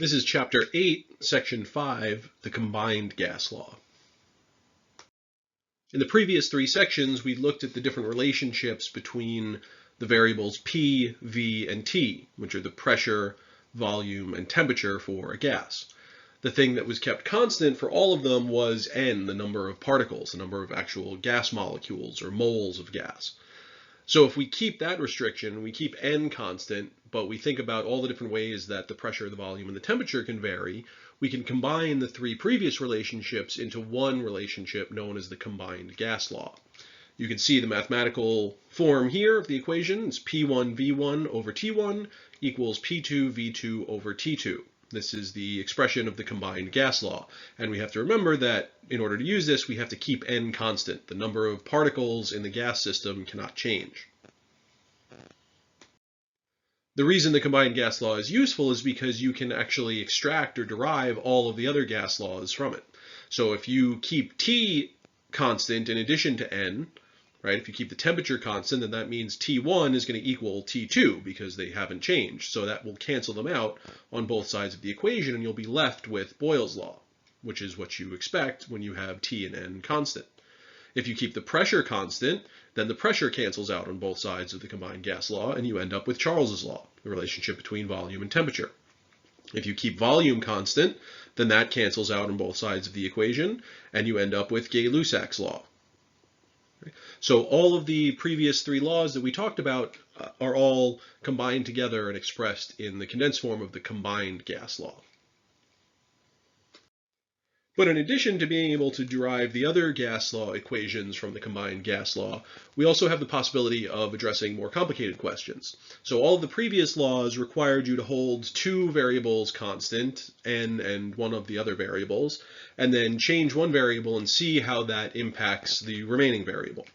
This is Chapter 8, Section 5, the Combined Gas Law. In the previous three sections, we looked at the different relationships between the variables P, V, and T, which are the pressure, volume, and temperature for a gas. The thing that was kept constant for all of them was N, the number of particles, the number of actual gas molecules or moles of gas. So if we keep that restriction, we keep N constant, but we think about all the different ways that the pressure, the volume, and the temperature can vary, we can combine the three previous relationships into one relationship known as the combined gas law. You can see the mathematical form here of the equation. It's P1V1 over T1 equals P2V2 over T2. This is the expression of the combined gas law. And we have to remember that in order to use this, we have to keep N constant. The number of particles in the gas system cannot change. The reason the combined gas law is useful is because you can actually extract or derive all of the other gas laws from it. So if you keep T constant in addition to N, right? If you keep the temperature constant, then that means T1 is going to equal T2 because they haven't changed. So that will cancel them out on both sides of the equation, and you'll be left with Boyle's law, which is what you expect when you have T and N constant. If you keep the pressure constant, then the pressure cancels out on both sides of the combined gas law, and you end up with Charles's law, the relationship between volume and temperature. If you keep volume constant, then that cancels out on both sides of the equation, and you end up with Gay-Lussac's law. So all of the previous three laws that we talked about are all combined together and expressed in the condensed form of the combined gas law. But in addition to being able to derive the other gas law equations from the combined gas law, we also have the possibility of addressing more complicated questions. So all of the previous laws required you to hold two variables constant, N and one of the other variables, and then change one variable and see how that impacts the remaining variable.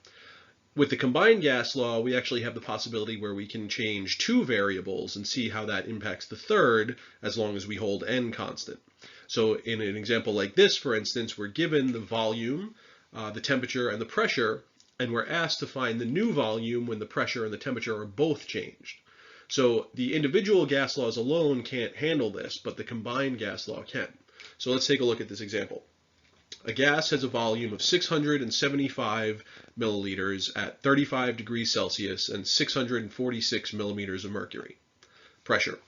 With the combined gas law, we actually have the possibility where we can change two variables and see how that impacts the third as long as we hold N constant. So in an example like this, for instance, we're given the volume, the temperature, and the pressure, and we're asked to find the new volume when the pressure and the temperature are both changed. So the individual gas laws alone can't handle this, but the combined gas law can. So let's take a look at this example. A gas has a volume of 675 milliliters at 35 degrees Celsius and 646 millimeters of mercury. Pressure.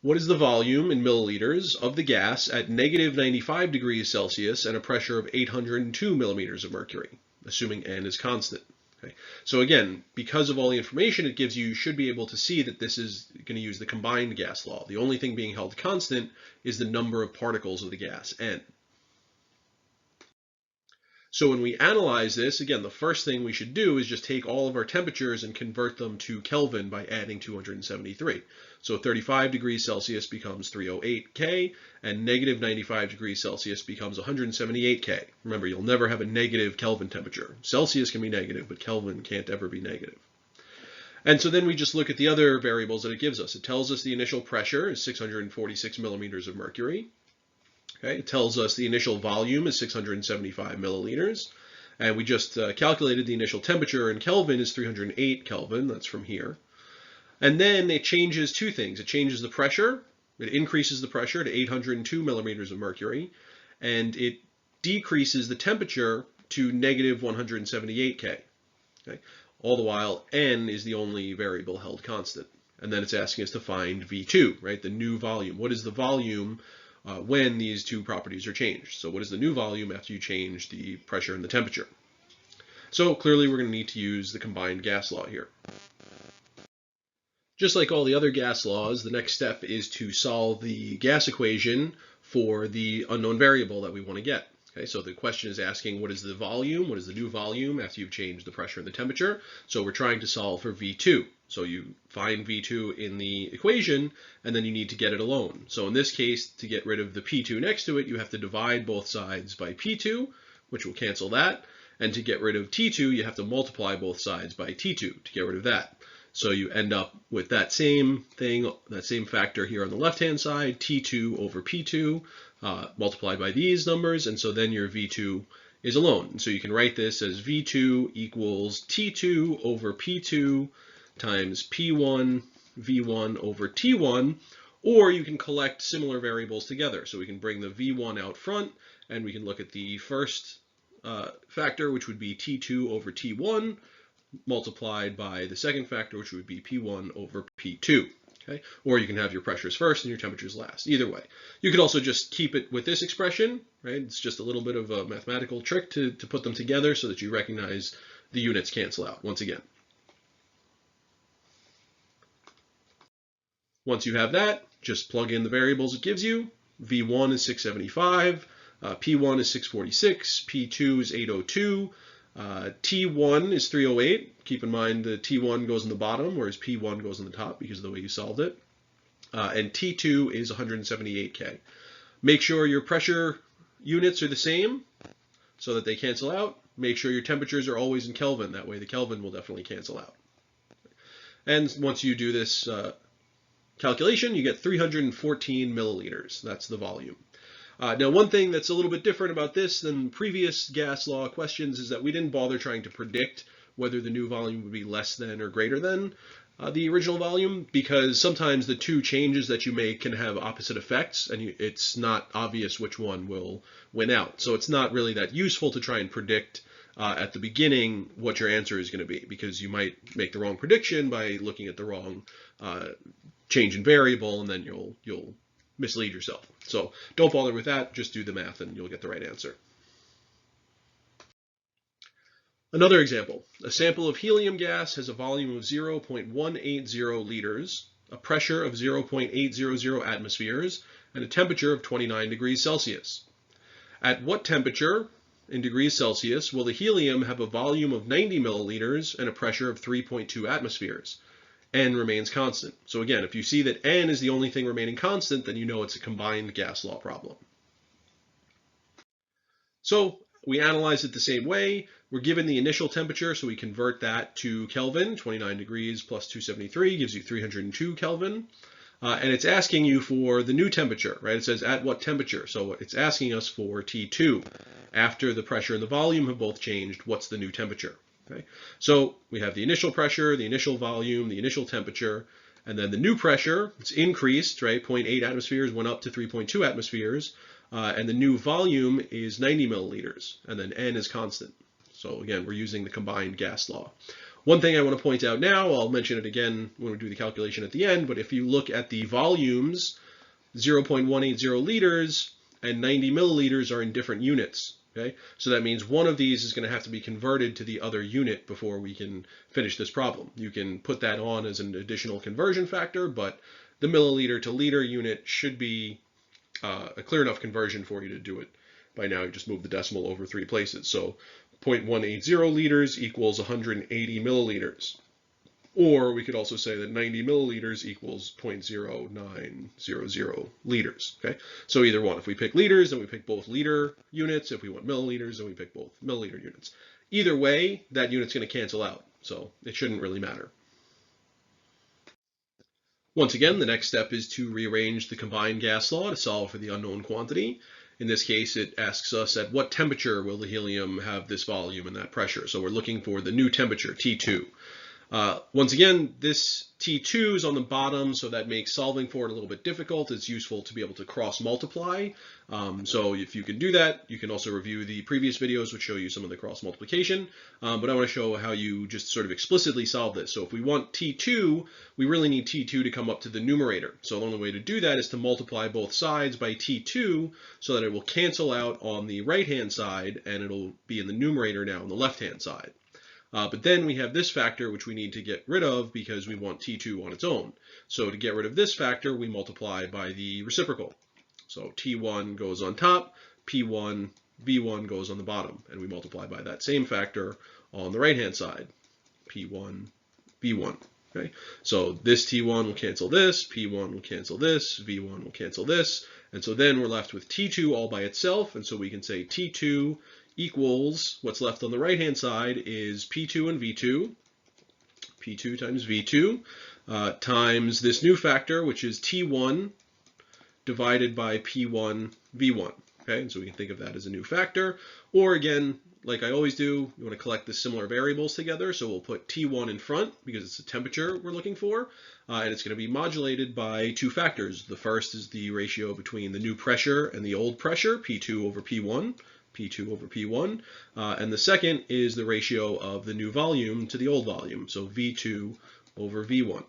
What is the volume in milliliters of the gas at negative 95 degrees Celsius and a pressure of 802 millimeters of mercury, assuming N is constant? Okay. So again, because of all the information it gives you, you should be able to see that this is going to use the combined gas law. The only thing being held constant is the number of particles of the gas, N. So when we analyze this, again, the first thing we should do is just take all of our temperatures and convert them to Kelvin by adding 273. So 35 degrees Celsius becomes 308 K, and negative 95 degrees Celsius becomes 178 K. Remember, you'll never have a negative Kelvin temperature. Celsius can be negative, but Kelvin can't ever be negative. And so then we just look at the other variables that it gives us. It tells us the initial pressure is 646 millimeters of mercury. Okay, it tells us the initial volume is 675 milliliters, and we just calculated the initial temperature in Kelvin is 308 Kelvin, that's from here. And then it changes two things. It changes the pressure, it increases the pressure to 802 millimeters of mercury, and it decreases the temperature to negative 178 K. Okay? All the while, N is the only variable held constant. And then it's asking us to find V2, right, the new volume. What is the volume when these two properties are changed? So what is the new volume after you change the pressure and the temperature? So clearly we're going to need to use the combined gas law here. Just like all the other gas laws, the next step is to solve the gas equation for the unknown variable that we want to get. Okay, so the question is asking what is the volume, what is the new volume after you've changed the pressure and the temperature. So we're trying to solve for V2. So you find V2 in the equation, and then you need to get it alone. So in this case, to get rid of the P2 next to it, you have to divide both sides by P2, which will cancel that. And to get rid of T2, you have to multiply both sides by T2 to get rid of that. So you end up with that same thing, that same factor here on the left-hand side, T2 over P2, multiplied by these numbers, and so then your V2 is alone. And so you can write this as V2 equals T2 over P2 times P1 V1 over T1, Or you can collect similar variables together. So we can bring the V1 out front, and we can look at the first factor, which would be T2 over T1, multiplied by the second factor, which would be P1 over P2. Okay? Or you can have your pressures first and your temperatures last. Either way. You could also just keep it with this expression, right? It's just a little bit of a mathematical trick to put them together so that you recognize the units cancel out once again. Once you have that, just plug in the variables it gives you. V1 is 675, P1 is 646, P2 is 802, T1 is 308. Keep in mind the T1 goes in the bottom, whereas P1 goes on the top because of the way you solved it. And T2 is 178K. Make sure your pressure units are the same so that they cancel out. Make sure your temperatures are always in Kelvin. That way the Kelvin will definitely cancel out. And once you do this calculation, you get 314 milliliters. That's the volume. Now, one thing that's a little bit different about this than previous gas law questions is that we didn't bother trying to predict whether the new volume would be less than or greater than the original volume, because sometimes the two changes that you make can have opposite effects, and it's not obvious which one will win out. So it's not really that useful to try and predict at the beginning what your answer is going to be, because you might make the wrong prediction by looking at the wrong change in variable, and then you'll mislead yourself. So don't bother with that, just do the math and you'll get the right answer. Another example, a sample of helium gas has a volume of 0.180 liters, a pressure of 0.800 atmospheres, and a temperature of 29 degrees Celsius. At what temperature in degrees Celsius will the helium have a volume of 90 milliliters and a pressure of 3.2 atmospheres? N remains constant. So again, if you see that N is the only thing remaining constant, then you know it's a combined gas law problem. So we analyze it the same way. We're given the initial temperature, so we convert that to Kelvin. 29 degrees plus 273 gives you 302 Kelvin. And it's asking you for the new temperature, right? It says at what temperature. So it's asking us for T2. After the pressure and the volume have both changed, what's the new temperature? Okay. So we have the initial pressure, the initial volume, the initial temperature, and then the new pressure. It's increased, right? 0.8 atmospheres went up to 3.2 atmospheres, and the new volume is 90 milliliters, and then N is constant. So again, we're using the combined gas law. One thing I want to point out now, I'll mention it again when we do the calculation at the end, but if you look at the volumes, 0.180 liters and 90 milliliters are in different units. Okay, so that means one of these is going to have to be converted to the other unit before we can finish this problem. You can put that on as an additional conversion factor, but the milliliter to liter unit should be a clear enough conversion for you to do it. By now, you just move the decimal over 3 places. So 0.180 liters equals 180 milliliters. Or we could also say that 90 milliliters equals 0.0900 liters. Okay, so either one. If we pick liters, then we pick both liter units. If we want milliliters, then we pick both milliliter units. Either way, that unit's going to cancel out, so it shouldn't really matter. Once again, the next step is to rearrange the combined gas law to solve for the unknown quantity. In this case, it asks us at what temperature will the helium have this volume and that pressure. So we're looking for the new temperature, T2. Once again, this T2 is on the bottom, so that makes solving for it a little bit difficult. It's useful to be able to cross multiply. So if you can do that, you can also review the previous videos which show you some of the cross multiplication. But I want to show how you just sort of explicitly solve this. So if we want T2, we really need T2 to come up to the numerator. So the only way to do that is to multiply both sides by T2 so that it will cancel out on the right-hand side and it'll be in the numerator now on the left-hand side. But then we have this factor, which we need to get rid of because we want T2 on its own. So to get rid of this factor, we multiply by the reciprocal. So T1 goes on top, P1, V1 goes on the bottom, and we multiply by that same factor on the right-hand side, P1, V1. Okay? So this T1 will cancel this, P1 will cancel this, V1 will cancel this, and so then we're left with T2 all by itself, and so we can say T2 equals, what's left on the right-hand side is P2 and V2, P2 times V2, times this new factor, which is T1 divided by P1, V1. Okay, and so we can think of that as a new factor. Or again, like I always do, you want to collect the similar variables together. So we'll put T1 in front because it's the temperature we're looking for. And it's going to be modulated by two factors. The first is the ratio between the new pressure and the old pressure, P2 over P1. P2 over P1. And the second is the ratio of the new volume to the old volume, so V2 over V1.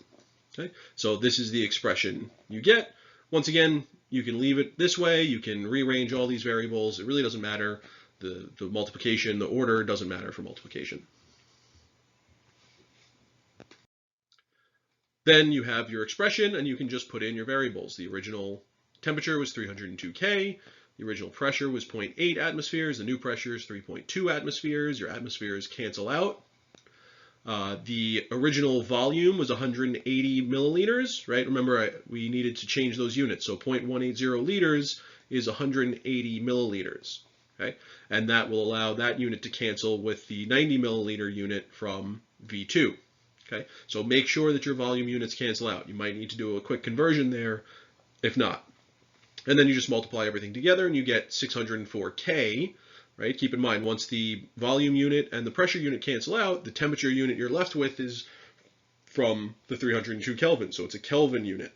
Okay? So this is the expression you get. Once again, you can leave it this way. You can rearrange all these variables. It really doesn't matter. The multiplication, the order doesn't matter for multiplication. Then you have your expression, and you can just put in your variables. The original temperature was 302 K. The original pressure was 0.8 atmospheres. The new pressure is 3.2 atmospheres. Your atmospheres cancel out. The original volume was 180 milliliters, right? Remember, we needed to change those units. So 0.180 liters is 180 milliliters, okay? And that will allow that unit to cancel with the 90 milliliter unit from V2, okay? So make sure that your volume units cancel out. You might need to do a quick conversion there, if not. And then you just multiply everything together and you get 604 K, right? Keep in mind, once the volume unit and the pressure unit cancel out, the temperature unit you're left with is from the 302 Kelvin, so it's a Kelvin unit.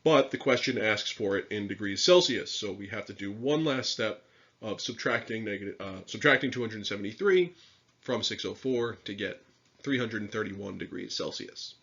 But the question asks for it in degrees Celsius, so we have to do one last step of subtracting 273 from 604 to get 331 degrees Celsius.